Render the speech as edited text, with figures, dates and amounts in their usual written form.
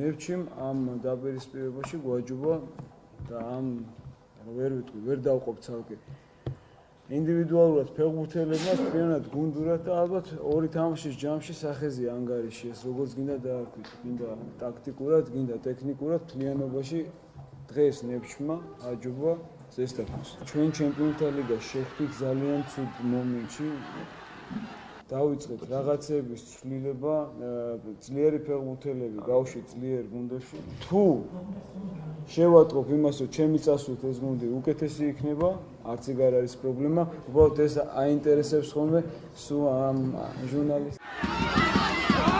ნევჩიმ ამ დაპირისპირებაში გვაჯობა და ამ ვერ დავყოფ ცალკე ინდივიდუალურად ფეხბურთელებმა თვითონად გუნდურად და ალბათ ორი თამაშის ჯამში სახეზია ანგარიში ეს როგორც გინდა დაარქვით, გინდა ტაქტიკურად, გინდა ტექნიკურად მთლიანობაში დღეს ნევჩმა აჯობა ზესტაფონს. ჩვენ ჩემპიონთა ლიგას შევხვდით ძალიან ცუდ მომენტში. დავიწყეთ რაღაცების ცვლილება, ძლიერი ფეხბურთელები გავშვით ძლიერ გუნდებში. თუ შევატყობ იმას, რომ ჩემი წასვლით ეს გუნდი უკეთესი იქნება, არც ეგ არ არის პრობლემა. უბრალოდ ეს აინტერესებს ხოლმე სულ ამ ჟურნალისტს.